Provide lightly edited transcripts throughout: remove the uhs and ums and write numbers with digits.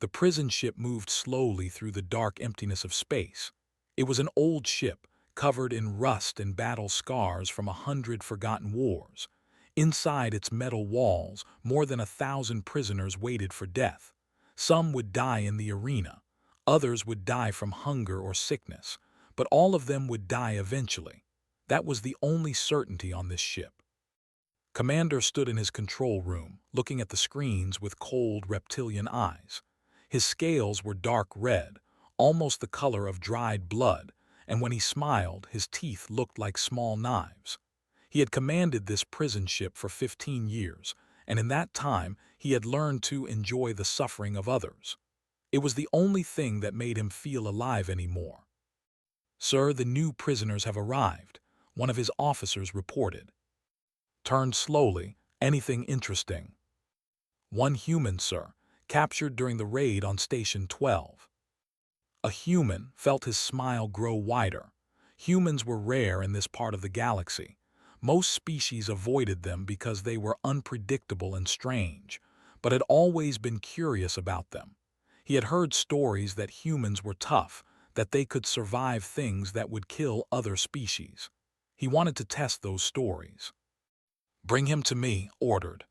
The prison ship moved slowly through the dark emptiness of space. It was an old ship, covered in rust and battle scars from 100 forgotten wars. Inside its metal walls, more than 1,000 prisoners waited for death. Some would die in the arena, others would die from hunger or sickness, but all of them would die eventually. That was the only certainty on this ship. Commander stood in his control room, looking at the screens with cold reptilian eyes. His scales were dark red, almost the color of dried blood, and when he smiled, his teeth looked like small knives. He had commanded this prison ship for 15 years, and in that time he had learned to enjoy the suffering of others. It was the only thing that made him feel alive anymore. "Sir, the new prisoners have arrived," one of his officers reported. Turned slowly. "Anything interesting?" "One human, sir, captured during the raid on Station 12. A human felt his smile grow wider. Humans were rare in this part of the galaxy. Most species avoided them because they were unpredictable and strange, but had always been curious about them. He had heard stories that humans were tough, that they could survive things that would kill other species. He wanted to test those stories. "Bring him to me," ordered.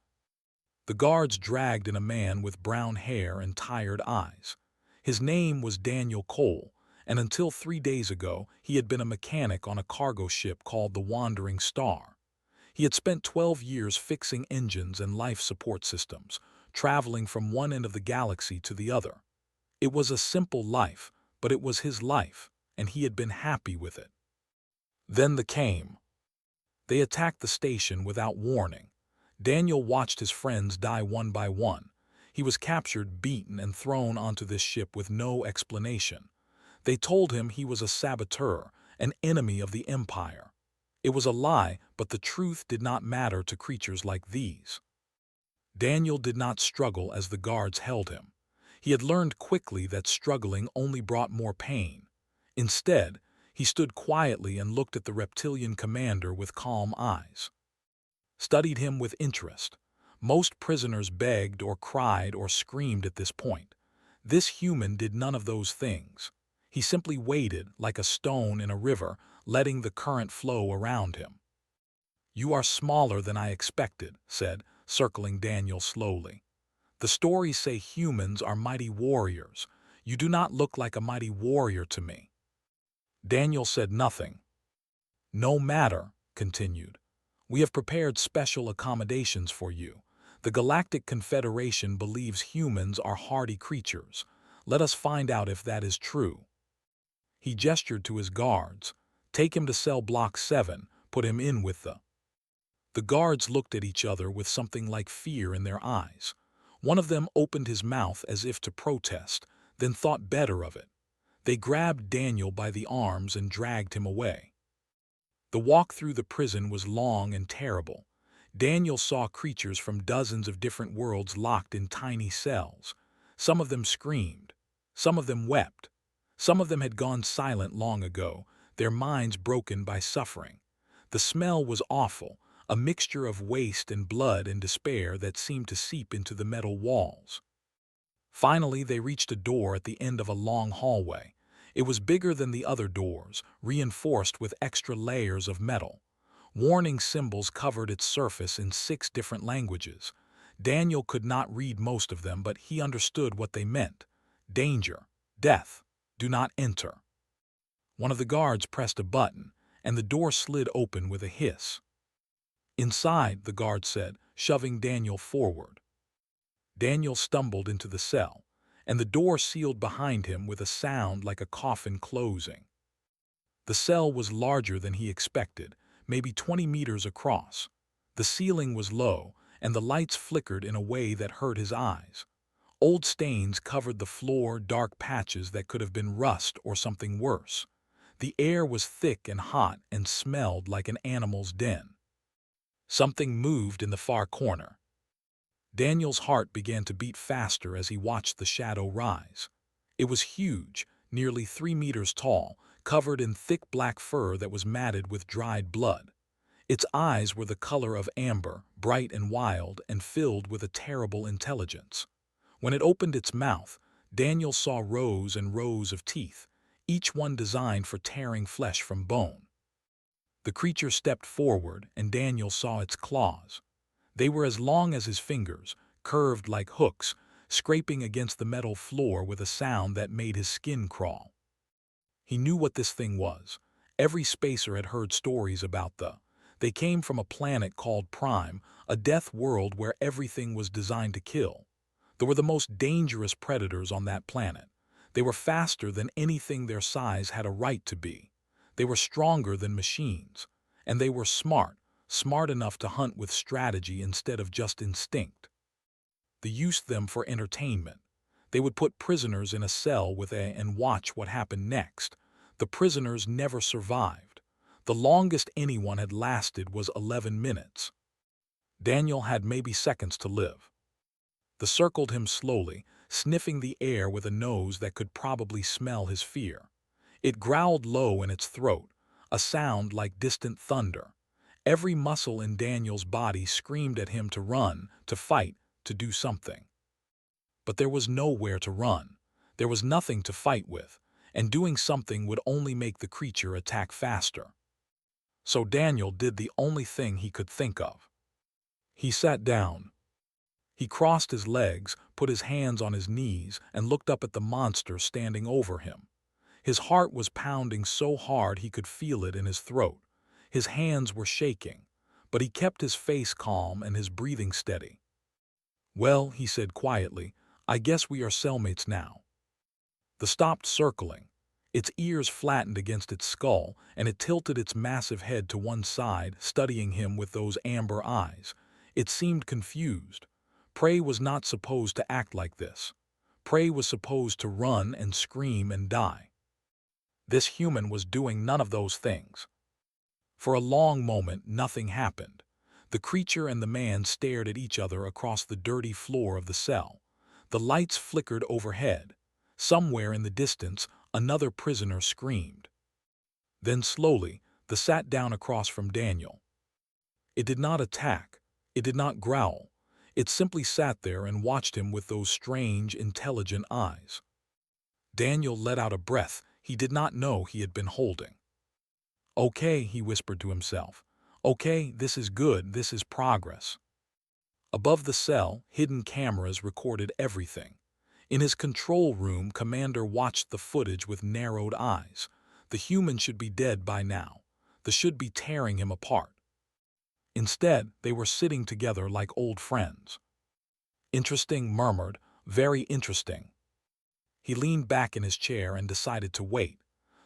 The guards dragged in a man with brown hair and tired eyes. His name was Daniel Cole, and until 3 days ago he had been a mechanic on a cargo ship called the Wandering Star. He had spent 12 years fixing engines and life support systems, traveling from one end of the galaxy to the other. It was a simple life, but it was his life, and he had been happy with it. Then the came. They attacked the station without warning. Daniel watched his friends die one by one. He was captured, beaten, and thrown onto this ship with no explanation. They told him he was a saboteur, an enemy of the Empire. It was a lie, but the truth did not matter to creatures like these. Daniel did not struggle as the guards held him. He had learned quickly that struggling only brought more pain. Instead, he stood quietly and looked at the reptilian commander with calm eyes. Studied him with interest. Most prisoners begged or cried or screamed at this point. This human did none of those things. He simply waited like a stone in a river, letting the current flow around him. "You are smaller than I expected," said, circling Daniel slowly. "The stories say humans are mighty warriors. You do not look like a mighty warrior to me." Daniel said nothing. "No matter," continued. "We have prepared special accommodations for you. The Galactic Confederation believes humans are hardy creatures. Let us find out if that is true." He gestured to his guards. "Take him to cell block 7, put him in with the—" The guards looked at each other with something like fear in their eyes. One of them opened his mouth as if to protest, then thought better of it. They grabbed Daniel by the arms and dragged him away. The walk through the prison was long and terrible. Daniel saw creatures from dozens of different worlds locked in tiny cells. Some of them screamed. Some of them wept. Some of them had gone silent long ago, their minds broken by suffering. The smell was awful, a mixture of waste and blood and despair that seemed to seep into the metal walls. Finally, they reached a door at the end of a long hallway. It was bigger than the other doors, reinforced with extra layers of metal. Warning symbols covered its surface in 6 different languages. Daniel could not read most of them, but he understood what they meant. Danger, death, do not enter. One of the guards pressed a button, and the door slid open with a hiss. "Inside," the guard said, shoving Daniel forward. Daniel stumbled into the cell, and the door sealed behind him with a sound like a coffin closing. The cell was larger than he expected, maybe 20 meters across. The ceiling was low, and the lights flickered in a way that hurt his eyes. Old stains covered the floor, dark patches that could have been rust or something worse. The air was thick and hot and smelled like an animal's den. Something moved in the far corner. Daniel's heart began to beat faster as he watched the shadow rise. It was huge, nearly 3 meters tall, covered in thick black fur that was matted with dried blood. Its eyes were the color of amber, bright and wild, and filled with a terrible intelligence. When it opened its mouth, Daniel saw rows and rows of teeth, each one designed for tearing flesh from bone. The creature stepped forward, and Daniel saw its claws. They were as long as his fingers, curved like hooks, scraping against the metal floor with a sound that made his skin crawl. He knew what this thing was. Every spacer had heard stories about They came from a planet called Prime, a death world where everything was designed to kill. They were the most dangerous predators on that planet. They were faster than anything their size had a right to be. They were stronger than machines. And they were smart enough to hunt with strategy instead of just instinct. They used them for entertainment. They would put prisoners in a cell and watch what happened next. The prisoners never survived. The longest anyone had lasted was 11 minutes. Daniel had maybe seconds to live. They circled him slowly, sniffing the air with a nose that could probably smell his fear. It growled low in its throat, a sound like distant thunder. Every muscle in Daniel's body screamed at him to run, to fight, to do something. But there was nowhere to run. There was nothing to fight with, and doing something would only make the creature attack faster. So Daniel did the only thing he could think of. He sat down. He crossed his legs, put his hands on his knees, and looked up at the monster standing over him. His heart was pounding so hard he could feel it in his throat. His hands were shaking, but he kept his face calm and his breathing steady. "Well," he said quietly, "I guess we are cellmates now." The stopped circling. Its ears flattened against its skull, and it tilted its massive head to one side, studying him with those amber eyes. It seemed confused. Prey was not supposed to act like this. Prey was supposed to run and scream and die. This human was doing none of those things. For a long moment, nothing happened. The creature and the man stared at each other across the dirty floor of the cell. The lights flickered overhead. Somewhere in the distance, another prisoner screamed. Then slowly, they sat down across from Daniel. It did not attack. It did not growl. It simply sat there and watched him with those strange, intelligent eyes. Daniel let out a breath he did not know he had been holding. "Okay," he whispered to himself. "Okay, this is good, this is progress." Above the cell, hidden cameras recorded everything. In his control room, Commander watched the footage with narrowed eyes. The human should be dead by now. They should be tearing him apart. Instead, they were sitting together like old friends. "Interesting," murmured, "very interesting." He leaned back in his chair and decided to wait.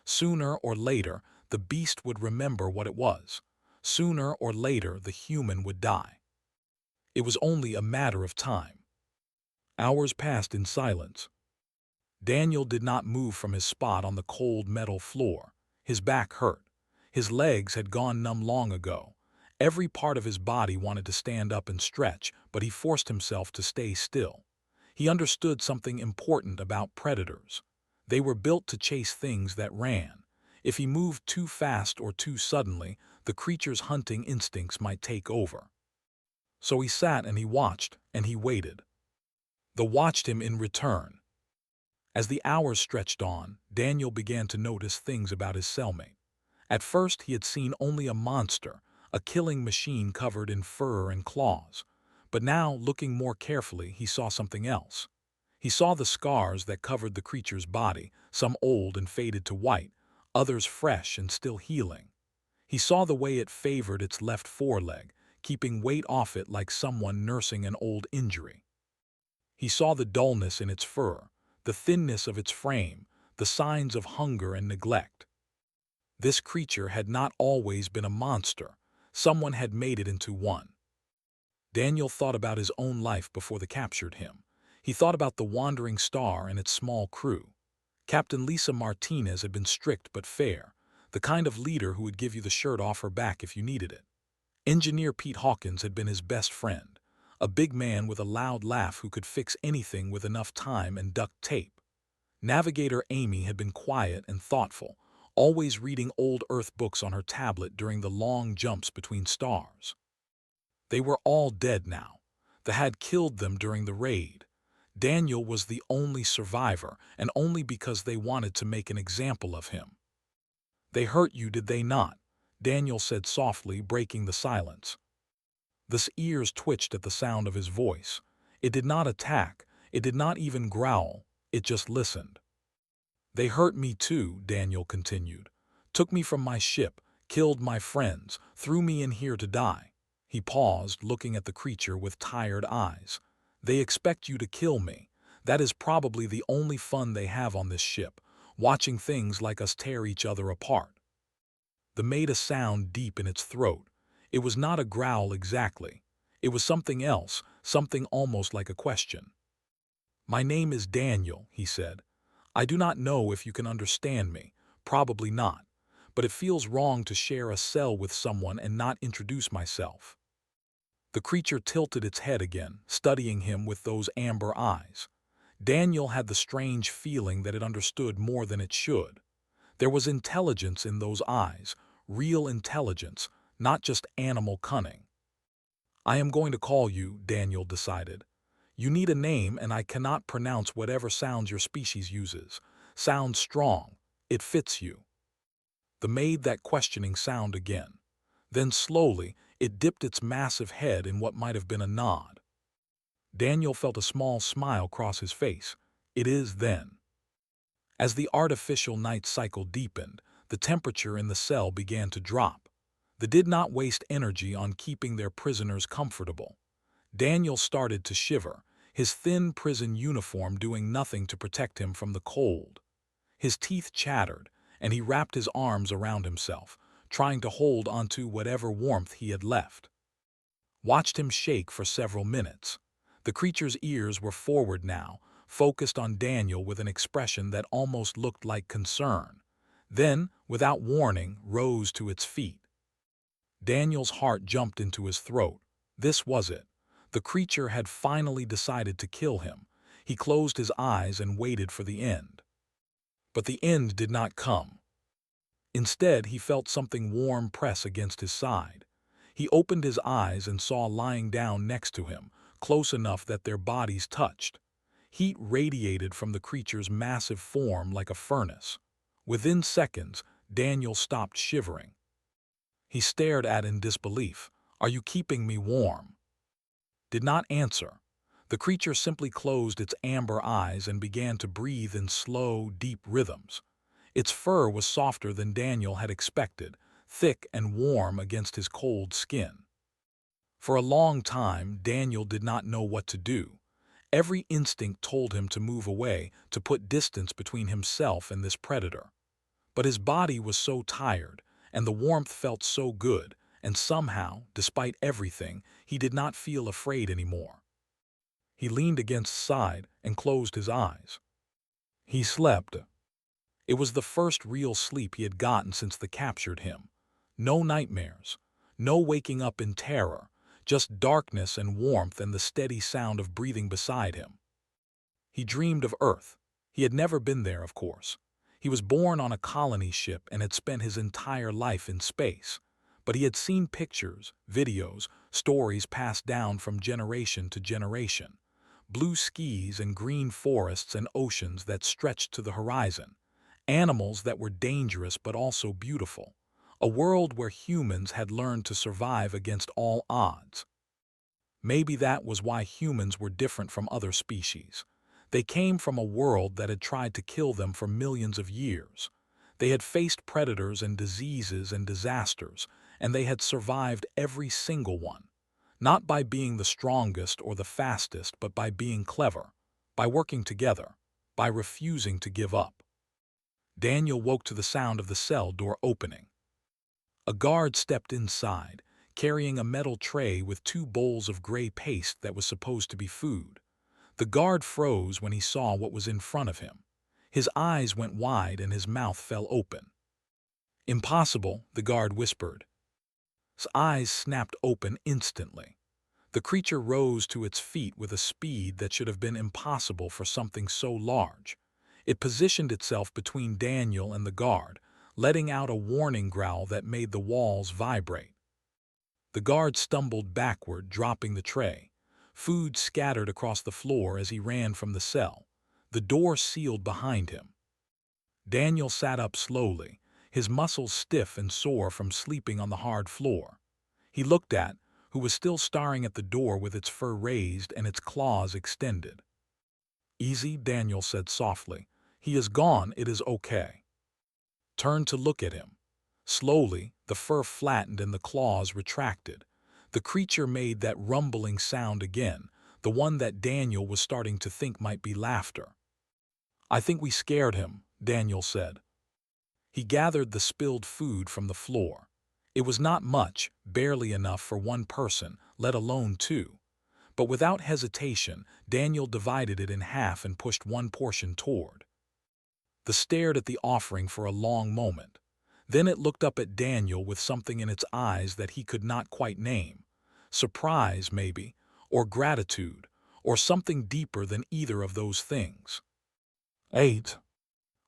Sooner or later, the beast would remember what it was. Sooner or later, the human would die. It was only a matter of time. Hours passed in silence. Daniel did not move from his spot on the cold metal floor. His back hurt. His legs had gone numb long ago. Every part of his body wanted to stand up and stretch, but he forced himself to stay still. He understood something important about predators. They were built to chase things that ran. If he moved too fast or too suddenly, the creature's hunting instincts might take over. So he sat and he watched, and he waited. They watched him in return. As the hours stretched on, Daniel began to notice things about his cellmate. At first, he had seen only a monster, a killing machine covered in fur and claws. But now, looking more carefully, he saw something else. He saw the scars that covered the creature's body, some old and faded to white, others fresh and still healing. He saw the way it favored its left foreleg, keeping weight off it like someone nursing an old injury. He saw the dullness in its fur, the thinness of its frame, the signs of hunger and neglect. This creature had not always been a monster. Someone had made it into one. Daniel thought about his own life before they captured him. He thought about the Wandering Star and its small crew. Captain Lisa Martinez had been strict but fair, the kind of leader who would give you the shirt off her back if you needed it. Engineer Pete Hawkins had been his best friend, a big man with a loud laugh who could fix anything with enough time and duct tape. Navigator Amy had been quiet and thoughtful, always reading old Earth books on her tablet during the long jumps between stars. They were all dead now. They had killed them during the raid. Daniel was the only survivor, and only because they wanted to make an example of him. "They hurt you, did they not?" Daniel said softly, breaking the silence. The ears twitched at the sound of his voice. It did not attack, it did not even growl, it just listened. "They hurt me too," Daniel continued. "Took me from my ship, killed my friends, threw me in here to die." He paused, looking at the creature with tired eyes. "They expect you to kill me. That is probably the only fun they have on this ship, watching things like us tear each other apart." The made a sound deep in its throat. It was not a growl exactly. It was something else, something almost like a question. "My name is Daniel," he said. "I do not know if you can understand me, probably not, but it feels wrong to share a cell with someone and not introduce myself." The creature tilted its head again, studying him with those amber eyes. Daniel had the strange feeling that it understood more than it should. There was intelligence in those eyes, real intelligence, not just animal cunning. "I am going to call you," Daniel decided. "You need a name, and I cannot pronounce whatever sounds your species uses. Sound strong. It fits you." The made that questioning sound again. Then slowly, it dipped its massive head in what might have been a nod. Daniel felt a small smile cross his face. "It is, then." As the artificial night cycle deepened, the temperature in the cell began to drop. They did not waste energy on keeping their prisoners comfortable. Daniel started to shiver, his thin prison uniform doing nothing to protect him from the cold. His teeth chattered, and he wrapped his arms around himself, trying to hold onto whatever warmth he had left. Watched him shake for several minutes. The creature's ears were forward now, focused on Daniel with an expression that almost looked like concern. Then, without warning, rose to its feet. Daniel's heart jumped into his throat. This was it. The creature had finally decided to kill him. He closed his eyes and waited for the end. But the end did not come. Instead, he felt something warm press against his side. He opened his eyes and saw lying down next to him, close enough that their bodies touched. Heat radiated from the creature's massive form like a furnace. Within seconds, Daniel stopped shivering. He stared at it in disbelief. "Are you keeping me warm?" Did not answer. The creature simply closed its amber eyes and began to breathe in slow, deep rhythms. Its fur was softer than Daniel had expected, thick and warm against his cold skin. For a long time, Daniel did not know what to do. Every instinct told him to move away, to put distance between himself and this predator. But his body was so tired, and the warmth felt so good, and somehow, despite everything, he did not feel afraid anymore. He leaned against the side and closed his eyes. He slept. It was the first real sleep he had gotten since they captured him. No nightmares, no waking up in terror, just darkness and warmth and the steady sound of breathing beside him. He dreamed of Earth. He had never been there, of course. He was born on a colony ship and had spent his entire life in space. But he had seen pictures, videos, stories passed down from generation to generation. Blue skies and green forests and oceans that stretched to the horizon. Animals that were dangerous but also beautiful. A world where humans had learned to survive against all odds. Maybe that was why humans were different from other species. They came from a world that had tried to kill them for millions of years. They had faced predators and diseases and disasters, and they had survived every single one. Not by being the strongest or the fastest, but by being clever, by working together, by refusing to give up. Daniel woke to the sound of the cell door opening. A guard stepped inside, carrying a metal tray with 2 bowls of gray paste that was supposed to be food. The guard froze when he saw what was in front of him. His eyes went wide and his mouth fell open. "Impossible," the guard whispered. His eyes snapped open instantly. The creature rose to its feet with a speed that should have been impossible for something so large. It positioned itself between Daniel and the guard, letting out a warning growl that made the walls vibrate. The guard stumbled backward, dropping the tray. Food scattered across the floor as he ran from the cell. The door sealed behind him. Daniel sat up slowly, his muscles stiff and sore from sleeping on the hard floor. He looked at, who was still staring at the door with its fur raised and its claws extended. "Easy," Daniel said softly. "He is gone, it is okay." Turned to look at him. Slowly, the fur flattened and the claws retracted. The creature made that rumbling sound again, the one that Daniel was starting to think might be laughter. "I think we scared him," Daniel said. He gathered the spilled food from the floor. It was not much, barely enough for one person, let alone two. But without hesitation, Daniel divided it in half and pushed one portion toward. The stared at the offering for a long moment. Then it looked up at Daniel with something in its eyes that he could not quite name. Surprise, maybe, or gratitude, or something deeper than either of those things. 8.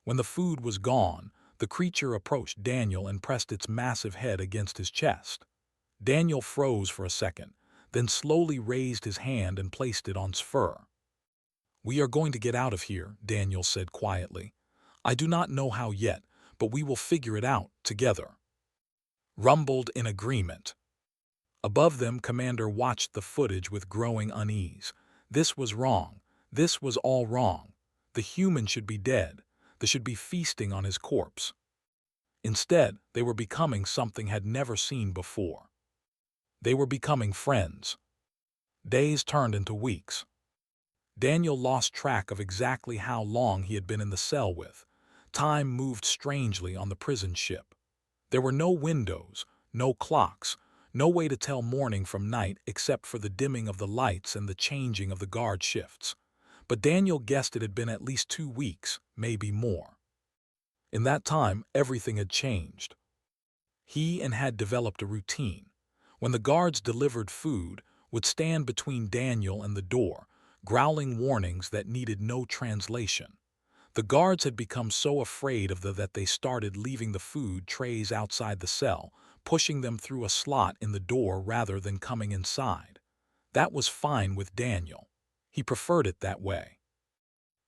When the food was gone, the creature approached Daniel and pressed its massive head against his chest. Daniel froze for a second, then slowly raised his hand and placed it on his fur. "We are going to get out of here," Daniel said quietly. "I do not know how yet, but we will figure it out together." Rumbled in agreement. Above them, Commander watched the footage with growing unease. This was wrong. This was all wrong. The human should be dead. They should be feasting on his corpse. Instead, they were becoming something had never seen before. They were becoming friends. Days turned into weeks. Daniel lost track of exactly how long he had been in the cell with. Time moved strangely on the prison ship. There were no windows, no clocks, no way to tell morning from night except for the dimming of the lights and the changing of the guard shifts. But Daniel guessed it had been at least 2 weeks, maybe more. In that time, everything had changed. He had developed a routine. When the guards delivered food, would stand between Daniel and the door, growling warnings that needed no translation. The guards had become so afraid of that they started leaving the food trays outside the cell, pushing them through a slot in the door rather than coming inside. That was fine with Daniel. He preferred it that way.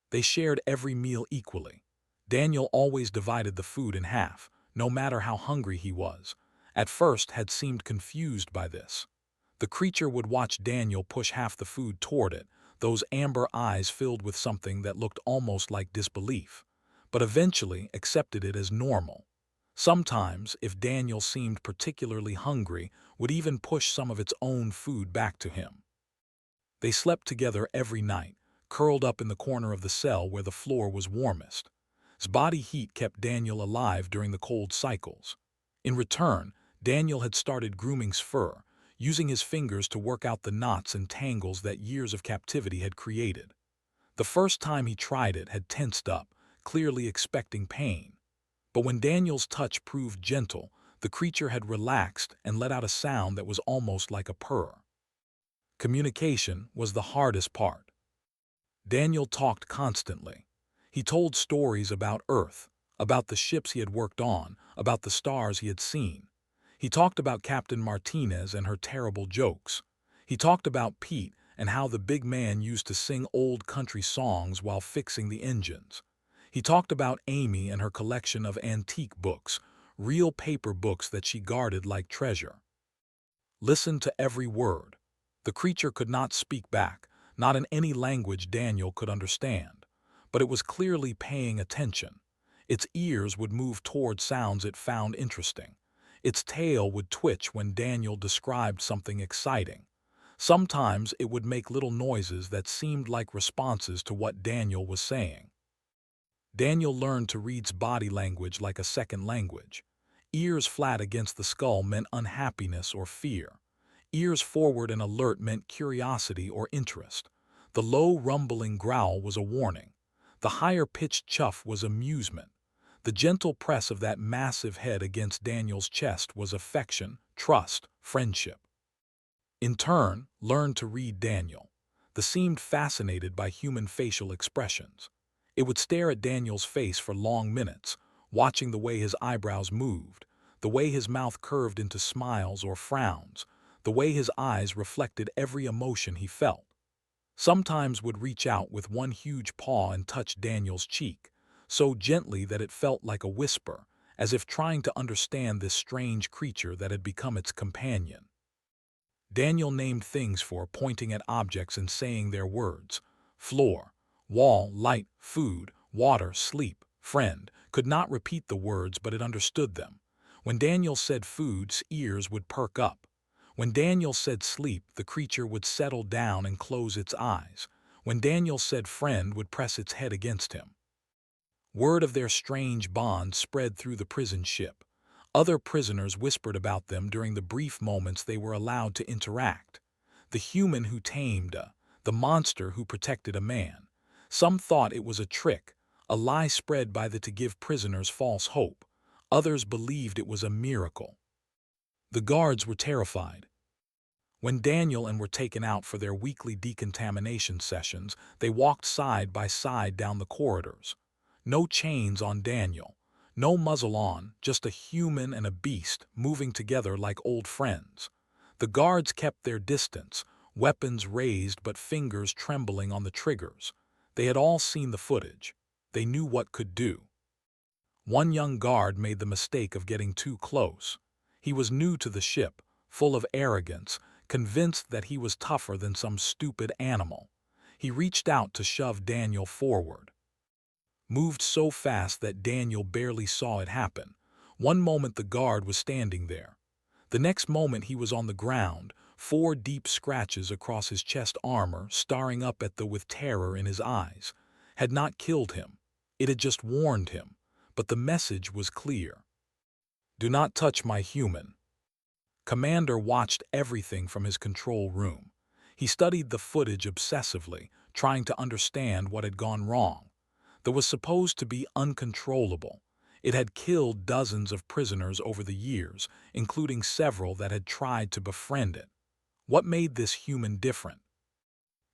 They shared every meal equally. Daniel always divided the food in half, no matter how hungry he was. At first had seemed confused by this. The creature would watch Daniel push half the food toward it, those amber eyes filled with something that looked almost like disbelief, but eventually accepted it as normal. Sometimes, if Daniel seemed particularly hungry, would even push some of its own food back to him. They slept together every night, curled up in the corner of the cell where the floor was warmest. His body heat kept Daniel alive during the cold cycles. In return, Daniel had started grooming his fur, using his fingers to work out the knots and tangles that years of captivity had created. The first time he tried it had tensed up, clearly expecting pain. But when Daniel's touch proved gentle, the creature had relaxed and let out a sound that was almost like a purr. Communication was the hardest part. Daniel talked constantly. He told stories about Earth, about the ships he had worked on, about the stars he had seen. He talked about Captain Martinez and her terrible jokes. He talked about Pete and how the big man used to sing old country songs while fixing the engines. He talked about Amy and her collection of antique books, real paper books that she guarded like treasure. Listened to every word. The creature could not speak back, not in any language Daniel could understand, but it was clearly paying attention. Its ears would move toward sounds it found interesting. Its tail would twitch when Daniel described something exciting. Sometimes it would make little noises that seemed like responses to what Daniel was saying. Daniel learned to read body language like a second language. Ears flat against the skull meant unhappiness or fear. Ears forward and alert meant curiosity or interest. The low rumbling growl was a warning. The higher-pitched chuff was amusement. The gentle press of that massive head against Daniel's chest was affection, trust, friendship. In turn, learned to read Daniel. They seemed fascinated by human facial expressions. It would stare at Daniel's face for long minutes, watching the way his eyebrows moved, the way his mouth curved into smiles or frowns, the way his eyes reflected every emotion he felt. sometimes would reach out with one huge paw and touch Daniel's cheek, so gently that it felt like a whisper, as if trying to understand this strange creature that had become its companion. Daniel named things for, pointing at objects and saying their words: floor, wall, light, food, water, sleep, friend. Could not repeat the words, but it understood them. When Daniel said food's ears would perk up. When Daniel said sleep, the creature would settle down and close its eyes. When Daniel said friend, would press its head against him. Word of their strange bond spread through the prison ship. Other prisoners whispered about them during the brief moments they were allowed to interact. The human who tamed the monster who protected a man. Some thought it was a trick, a lie spread by the to give prisoners false hope. Others believed it was a miracle. The guards were terrified. When Daniel and were taken out for their weekly decontamination sessions, they walked side by side down the corridors. No chains on Daniel, no muzzle on, just a human and a beast moving together like old friends. The guards kept their distance, weapons raised but fingers trembling on the triggers. They had all seen the footage. They knew what could do. One young guard made the mistake of getting too close. He was new to the ship, full of arrogance, convinced that he was tougher than some stupid animal. He reached out to shove Daniel forward. Moved so fast that Daniel barely saw it happen. One moment the guard was standing there. The next moment he was on the ground, 4 deep scratches across his chest armor, staring up at with terror in his eyes. Had not killed him. It had just warned him. But the message was clear. Do not touch my human. Commander watched everything from his control room. He studied the footage obsessively, trying to understand what had gone wrong. That was supposed to be uncontrollable. It had killed dozens of prisoners over the years, including several that had tried to befriend it. What made this human different?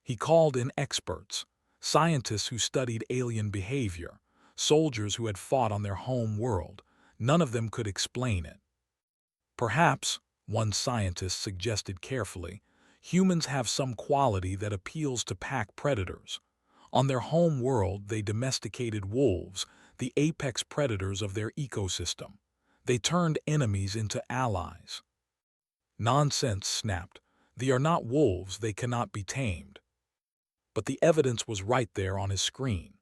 He called in experts, scientists who studied alien behavior, soldiers who had fought on their home world. None of them could explain it. Perhaps, one scientist suggested carefully, humans have some quality that appeals to pack predators. On their home world, they domesticated wolves, the apex predators of their ecosystem. They turned enemies into allies. Nonsense, snapped. They are not wolves, they cannot be tamed. But the evidence was right there on his screen.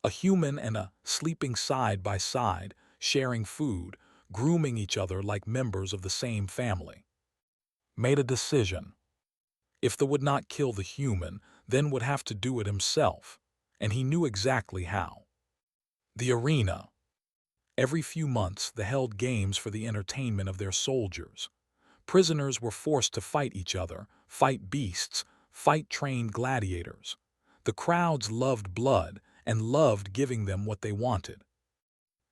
A human and a sleeping side by side, sharing food, grooming each other like members of the same family. Made a decision. If they would not kill the human, then would have to do it himself, and he knew exactly how. The arena. Every few months, they held games for the entertainment of their soldiers. Prisoners were forced to fight each other, fight beasts, fight trained gladiators. The crowds loved blood and loved giving them what they wanted.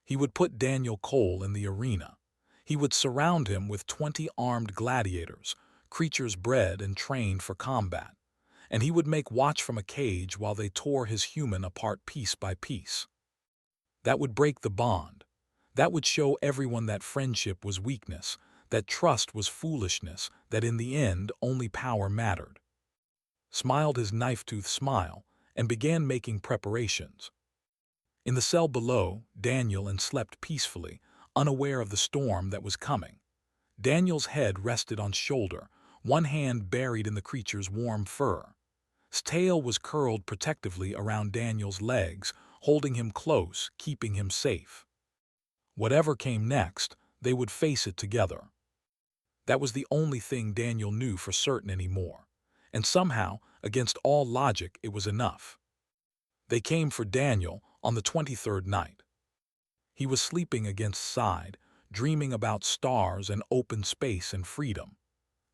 He would put Daniel Cole in the arena. He would surround him with 20 armed gladiators, creatures bred and trained for combat, and he would make watch from a cage while they tore his human apart piece by piece. That would break the bond. That would show everyone that friendship was weakness, that trust was foolishness, that in the end only power mattered. Smiled his knife-tooth smile and began making preparations. In the cell below, Daniel slept peacefully, unaware of the storm that was coming. Daniel's head rested on shoulder, one hand buried in the creature's warm fur. His tail was curled protectively around Daniel's legs, holding him close, keeping him safe. Whatever came next, they would face it together. That was the only thing Daniel knew for certain anymore. And somehow, against all logic, it was enough. They came for Daniel on the 23rd night. He was sleeping against side, dreaming about stars and open space and freedom.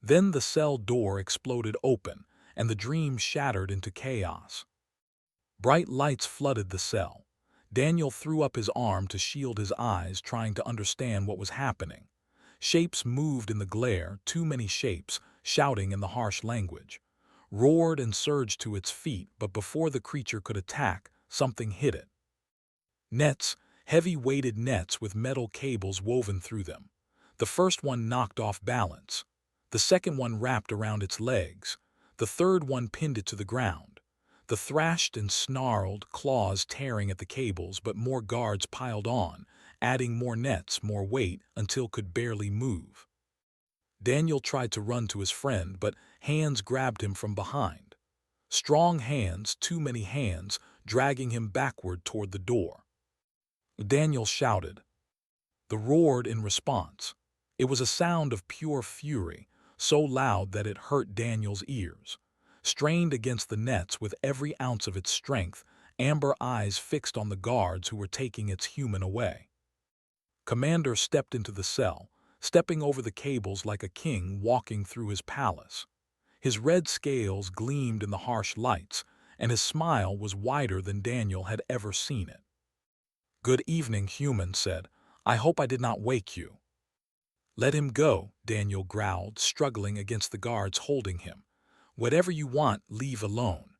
Then the cell door exploded open, and the dream shattered into chaos. Bright lights flooded the cell. Daniel threw up his arm to shield his eyes, trying to understand what was happening. Shapes moved in the glare, too many shapes, shouting in the harsh language. Roared and surged to its feet, but before the creature could attack, something hit it. Nets, heavy-weighted nets with metal cables woven through them. The first one knocked off balance. The second one wrapped around its legs. The third one pinned it to the ground. The thrashed and snarled claws tearing at the cables, but more guards piled on, adding more nets, more weight, until could barely move. Daniel tried to run to his friend, but hands grabbed him from behind. Strong hands, too many hands, dragging him backward toward the door. Daniel shouted. The roared in response. It was a sound of pure fury, so loud that it hurt Daniel's ears. Strained against the nets with every ounce of its strength, amber eyes fixed on the guards who were taking its human away. Commander stepped into the cell, stepping over the cables like a king walking through his palace. His red scales gleamed in the harsh lights, and his smile was wider than Daniel had ever seen it. "Good evening, human," said. "I hope I did not wake you." "Let him go," Daniel growled, struggling against the guards holding him. "Whatever you want, leave alone."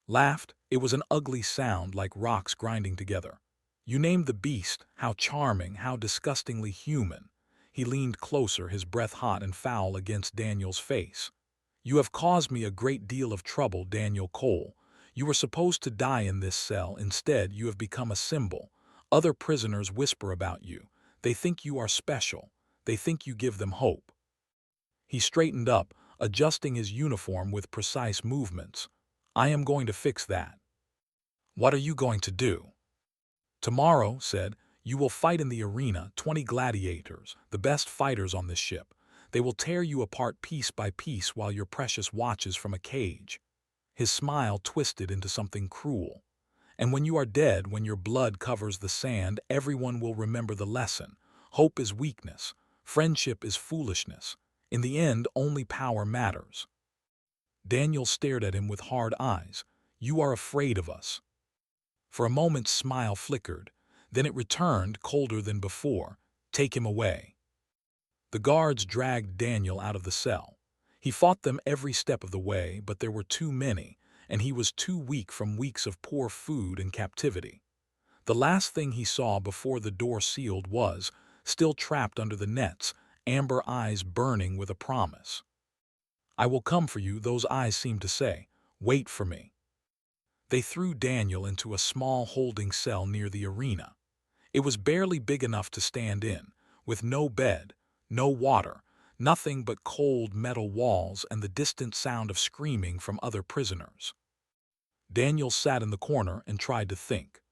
Laughed. It was an ugly sound like rocks grinding together. "You named the beast, how charming, how disgustingly human." He leaned closer, his breath hot and foul against Daniel's face. "You have caused me a great deal of trouble, Daniel Cole. You were supposed to die in this cell. Instead, you have become a symbol. Other prisoners whisper about you. They think you are special. They think you give them hope." He straightened up, adjusting his uniform with precise movements. "I am going to fix that." "What are you going to do?" "Tomorrow," said, "you will fight in the arena, 20 gladiators, the best fighters on this ship. They will tear you apart piece by piece while your precious watches from a cage." His smile twisted into something cruel. "And when you are dead, when your blood covers the sand, everyone will remember the lesson. Hope is weakness. Friendship is foolishness. In the end, only power matters." Daniel stared at him with hard eyes. "You are afraid of us." For a moment's smile flickered. Then it returned, colder than before. "Take him away." The guards dragged Daniel out of the cell. He fought them every step of the way, but there were too many, and he was too weak from weeks of poor food and captivity. The last thing he saw before the door sealed was, still trapped under the nets, amber eyes burning with a promise. "I will come for you," those eyes seemed to say. "Wait for me." They threw Daniel into a small holding cell near the arena. It was barely big enough to stand in, with no bed, no water, nothing but cold metal walls and the distant sound of screaming from other prisoners. Daniel sat in the corner and tried to think.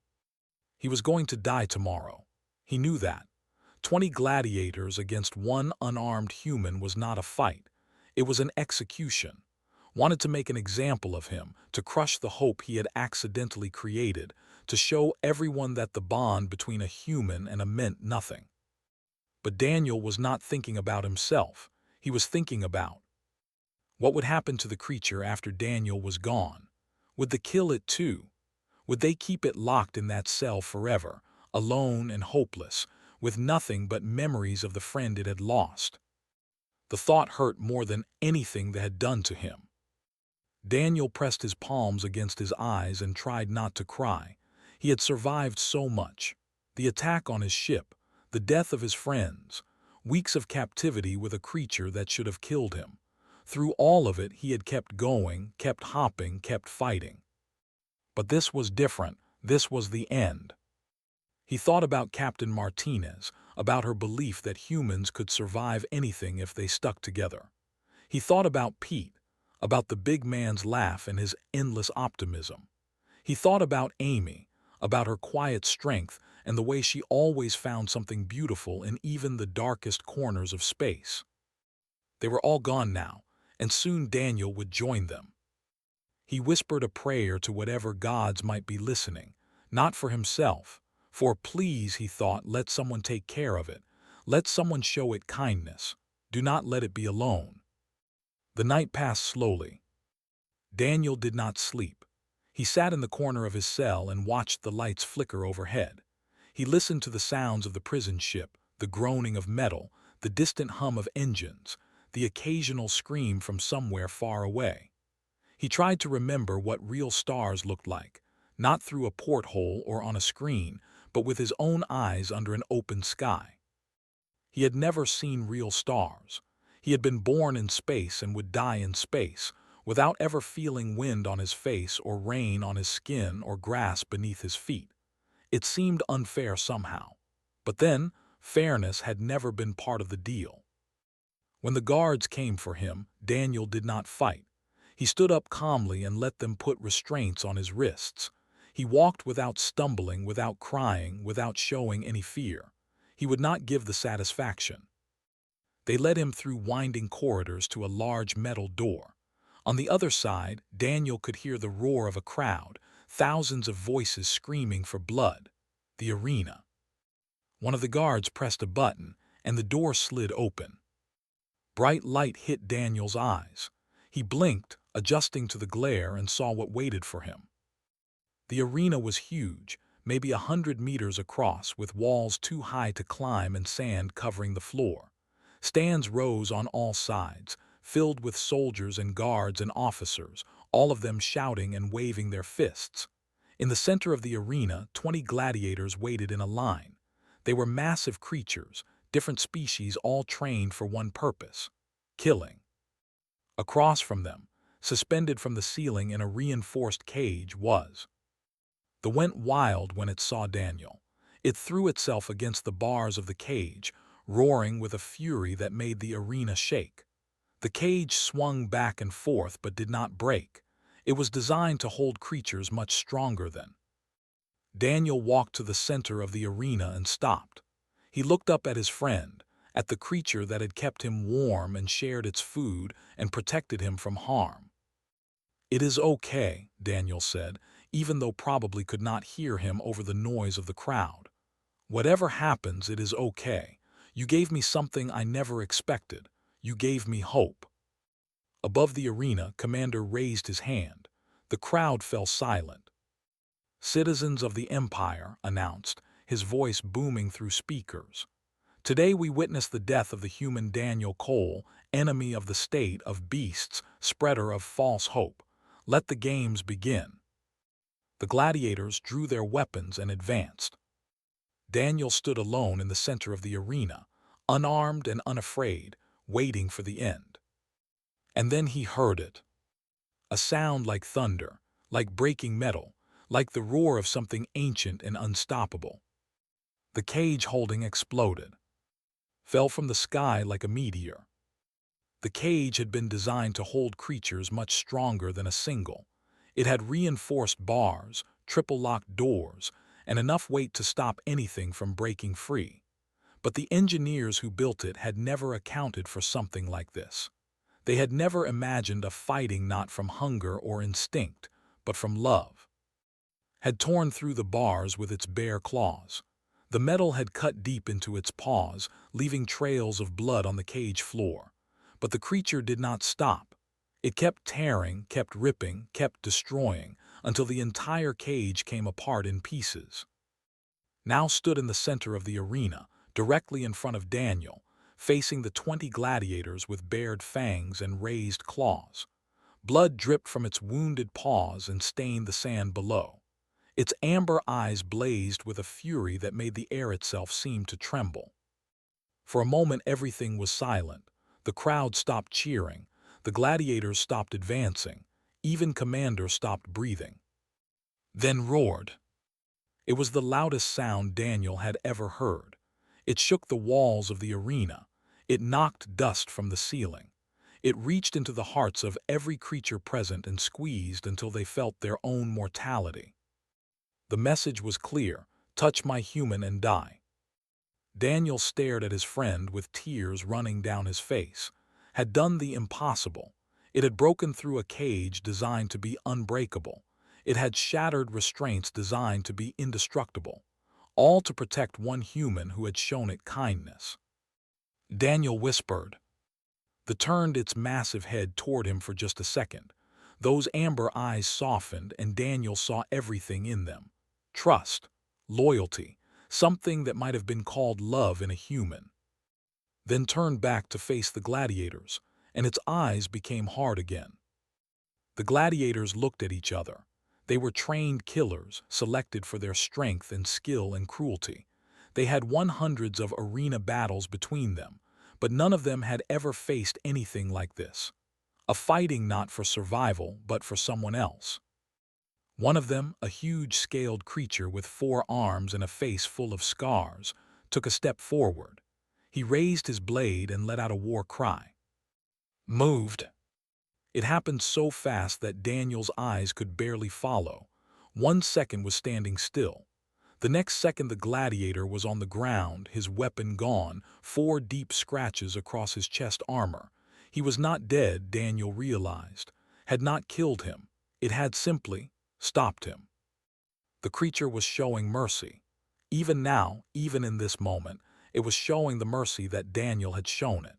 He was going to die tomorrow. He knew that. 20 gladiators against one unarmed human was not a fight. It was an execution. Wanted to make an example of him, to crush the hope he had accidentally created, to show everyone that the bond between a human and a meant nothing. But Daniel was not thinking about himself. He was thinking about what would happen to the creature after Daniel was gone. Would they kill it too? Would they keep it locked in that cell forever, alone and hopeless, with nothing but memories of the friend it had lost? The thought hurt more than anything they had done to him. Daniel pressed his palms against his eyes and tried not to cry. He had survived so much. The attack on his ship, the death of his friends, weeks of captivity with a creature that should have killed him. Through all of it, he had kept going, kept hopping, kept fighting. But this was different. This was the end. He thought about Captain Martinez, about her belief that humans could survive anything if they stuck together. He thought about Pete, about the big man's laugh and his endless optimism. He thought about Amy, about her quiet strength and the way she always found something beautiful in even the darkest corners of space. They were all gone now, and soon Daniel would join them. He whispered a prayer to whatever gods might be listening, not for himself, for please, he thought, let someone take care of it. Let someone show it kindness. Do not let it be alone. The night passed slowly. Daniel did not sleep. He sat in the corner of his cell and watched the lights flicker overhead. He listened to the sounds of the prison ship, the groaning of metal, the distant hum of engines, the occasional scream from somewhere far away. He tried to remember what real stars looked like, not through a porthole or on a screen, but with his own eyes under an open sky. He had never seen real stars. He had been born in space and would die in space, without ever feeling wind on his face or rain on his skin or grass beneath his feet. It seemed unfair somehow. But then, fairness had never been part of the deal. When the guards came for him, Daniel did not fight. He stood up calmly and let them put restraints on his wrists. He walked without stumbling, without crying, without showing any fear. He would not give the satisfaction. They led him through winding corridors to a large metal door. On the other side, Daniel could hear the roar of a crowd, thousands of voices screaming for blood. The arena. One of the guards pressed a button, and the door slid open. Bright light hit Daniel's eyes. He blinked, adjusting to the glare, and saw what waited for him. The arena was huge, maybe 100 meters across, with walls too high to climb and sand covering the floor. Stands rose on all sides, filled with soldiers and guards and officers, all of them shouting and waving their fists. In the center of the arena, 20 gladiators waited in a line. They were massive creatures, different species, all trained for one purpose: killing. Across from them, suspended from the ceiling in a reinforced cage, was. The went wild when it saw Daniel. It threw itself against the bars of the cage, roaring with a fury that made the arena shake. The cage swung back and forth but did not break. It was designed to hold creatures much stronger than. Daniel walked to the center of the arena and stopped. He looked up at his friend, at the creature that had kept him warm and shared its food and protected him from harm. "It is okay," Daniel said, even though probably could not hear him over the noise of the crowd. "Whatever happens, it is okay. You gave me something I never expected. You gave me hope." Above the arena, Commander raised his hand. The crowd fell silent. "Citizens of the Empire," announced, his voice booming through speakers. "Today we witness the death of the human Daniel Cole, enemy of the state, of beasts, spreader of false hope. Let the games begin." The gladiators drew their weapons and advanced. Daniel stood alone in the center of the arena, unarmed and unafraid, waiting for the end. And then he heard it. A sound like thunder, like breaking metal, like the roar of something ancient and unstoppable. The cage holding exploded, fell from the sky like a meteor. The cage had been designed to hold creatures much stronger than a single. It had reinforced bars, triple-locked doors, and enough weight to stop anything from breaking free. But the engineers who built it had never accounted for something like this. They had never imagined a fighting not from hunger or instinct, but from love. Had torn through the bars with its bare claws. The metal had cut deep into its paws, leaving trails of blood on the cage floor. But the creature did not stop. It kept tearing, kept ripping, kept destroying, until the entire cage came apart in pieces. Now stood in the center of the arena, directly in front of Daniel, facing the 20 gladiators with bared fangs and raised claws. Blood dripped from its wounded paws and stained the sand below. Its amber eyes blazed with a fury that made the air itself seem to tremble. For a moment everything was silent. The crowd stopped cheering. The gladiators stopped advancing. Even Commander stopped breathing. Then roared. It was the loudest sound Daniel had ever heard. It shook the walls of the arena. It knocked dust from the ceiling. It reached into the hearts of every creature present and squeezed until they felt their own mortality. The message was clear: touch my human and die. Daniel stared at his friend with tears running down his face. Had done the impossible. It had broken through a cage designed to be unbreakable. It had shattered restraints designed to be indestructible, all to protect one human who had shown it kindness. Daniel whispered. The turned its massive head toward him for just a second. Those amber eyes softened, and Daniel saw everything in them. Trust, loyalty, something that might have been called love in a human. Then turned back to face the gladiators, and its eyes became hard again. The gladiators looked at each other. They were trained killers, selected for their strength and skill and cruelty. They had won hundreds of arena battles between them, but none of them had ever faced anything like this. a fighting not for survival but for someone else. One of them, a huge scaled creature with 4 arms and a face full of scars, took a step forward. He raised his blade and let out a war cry. Moved. It happened so fast that Daniel's eyes could barely follow. 1 second was standing still. The next second the gladiator was on the ground, his weapon gone, 4 deep scratches across his chest armor. He was not dead, Daniel realized. Had not killed him. It had simply stopped him. The creature was showing mercy. Even now, even in this moment, it was showing the mercy that Daniel had shown it.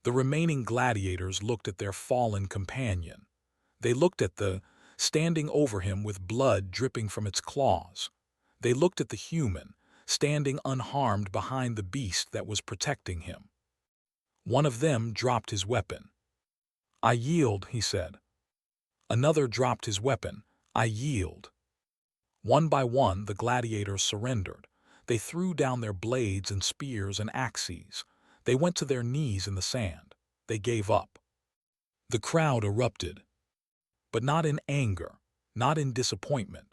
The remaining gladiators looked at their fallen companion. They looked at the standing over him with blood dripping from its claws. They looked at the human, standing unharmed behind the beast that was protecting him. One of them dropped his weapon. "I yield," he said. Another dropped his weapon. "I yield." One by one, the gladiators surrendered. They threw down their blades and spears and axes. They went to their knees in the sand. They gave up. The crowd erupted. But not in anger, not in disappointment.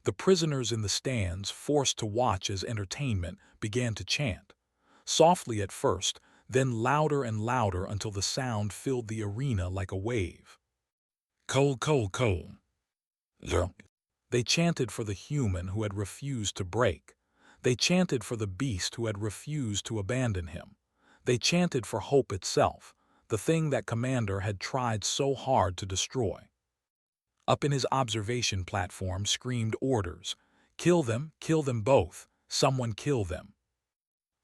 The prisoners in the stands, forced to watch as entertainment, began to chant. Softly at first, then louder and louder until the sound filled the arena like a wave. Coal, coal, coal. They chanted for the human who had refused to break. They chanted for the beast who had refused to abandon him. They chanted for hope itself, the thing that Commander had tried so hard to destroy. Up in his observation platform screamed orders. Kill them both, someone kill them.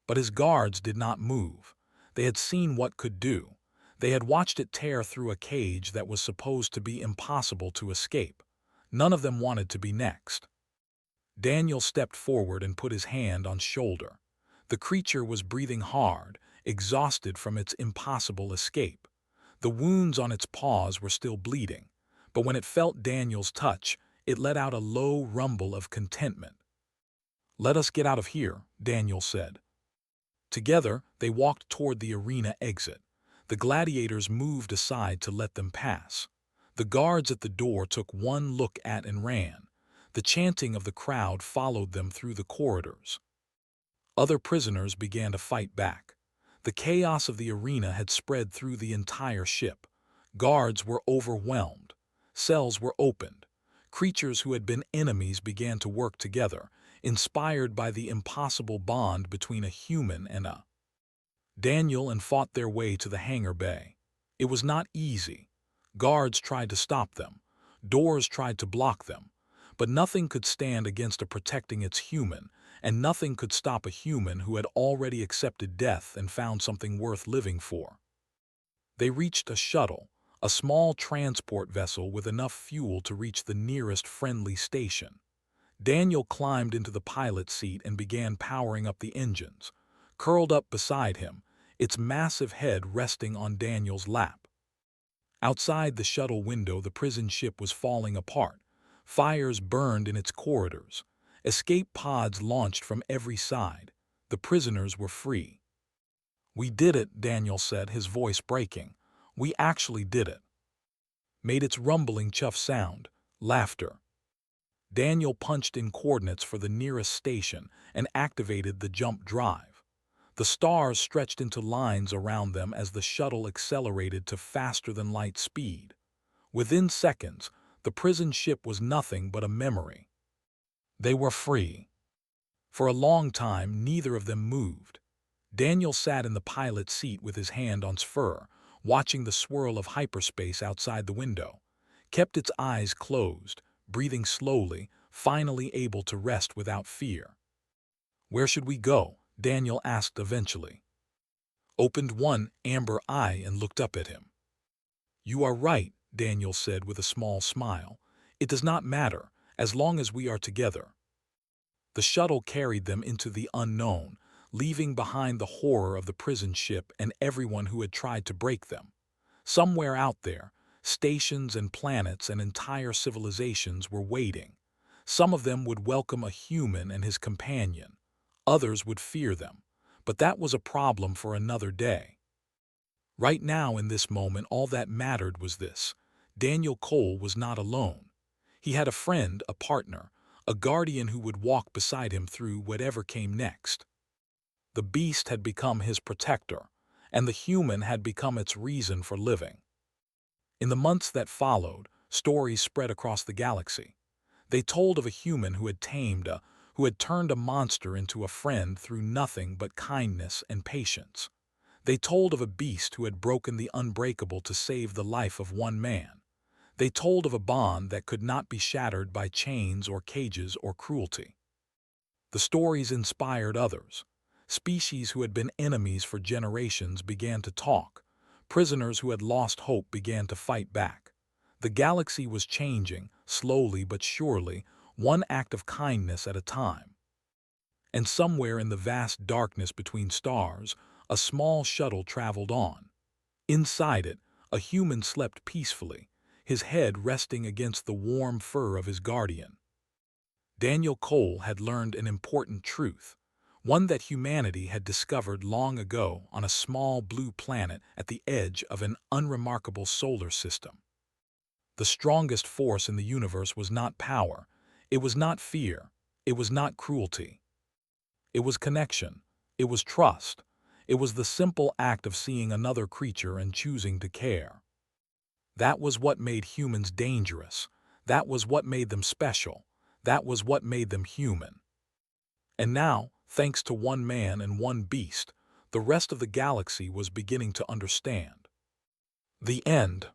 But his guards did not move. They had seen what could do. They had watched it tear through a cage that was supposed to be impossible to escape. None of them wanted to be next. Daniel stepped forward and put his hand on shoulder. The creature was breathing hard, exhausted from its impossible escape. The wounds on its paws were still bleeding, but when it felt Daniel's touch, it let out a low rumble of contentment. "Let us get out of here," Daniel said. Together, they walked toward the arena exit. The gladiators moved aside to let them pass. The guards at the door took one look at and ran. The chanting of the crowd followed them through the corridors. Other prisoners began to fight back. The chaos of the arena had spread through the entire ship. Guards were overwhelmed. Cells were opened. Creatures who had been enemies began to work together, inspired by the impossible bond between a human and a Daniel and fought their way to the hangar bay. It was not easy. Guards tried to stop them. Doors tried to block them. But nothing could stand against a protecting its human, and nothing could stop a human who had already accepted death and found something worth living for. They reached a shuttle, a small transport vessel with enough fuel to reach the nearest friendly station. Daniel climbed into the pilot's seat and began powering up the engines. Curled up beside him, its massive head resting on Daniel's lap. Outside the shuttle window, the prison ship was falling apart. Fires burned in its corridors. Escape pods launched from every side. The prisoners were free. "We did it," Daniel said, his voice breaking. "We actually did it." Made its rumbling chuff sound. Laughter. Daniel punched in coordinates for the nearest station and activated the jump drive. The stars stretched into lines around them as the shuttle accelerated to faster-than-light speed. Within seconds, the prison ship was nothing but a memory. They were free. For a long time, neither of them moved. Daniel sat in the pilot's seat with his hand on spur, watching the swirl of hyperspace outside the window. Kept its eyes closed, breathing slowly, finally able to rest without fear. "Where should we go?" Daniel asked eventually. Opened one amber eye and looked up at him. "You are right," Daniel said with a small smile. "It does not matter, as long as we are together." The shuttle carried them into the unknown, leaving behind the horror of the prison ship and everyone who had tried to break them. Somewhere out there, stations and planets and entire civilizations were waiting. Some of them would welcome a human and his companion. Others would fear them. But that was a problem for another day. Right now, in this moment, all that mattered was this. Daniel Cole was not alone. He had a friend, a partner, a guardian who would walk beside him through whatever came next. The beast had become his protector, and the human had become its reason for living. In the months that followed, stories spread across the galaxy. They told of a human who had turned a monster into a friend through nothing but kindness and patience. They told of a beast who had broken the unbreakable to save the life of one man. They told of a bond that could not be shattered by chains or cages or cruelty. The stories inspired others. Species who had been enemies for generations began to talk. Prisoners who had lost hope began to fight back. The galaxy was changing, slowly but surely, one act of kindness at a time. And somewhere in the vast darkness between stars, a small shuttle traveled on. Inside it, a human slept peacefully, his head resting against the warm fur of his guardian. Daniel Cole had learned an important truth, one that humanity had discovered long ago on a small blue planet at the edge of an unremarkable solar system. The strongest force in the universe was not power, it was not fear, it was not cruelty. It was connection, it was trust, it was the simple act of seeing another creature and choosing to care. That was what made humans dangerous, that was what made them special, that was what made them human. And now, thanks to one man and one beast, the rest of the galaxy was beginning to understand. The end.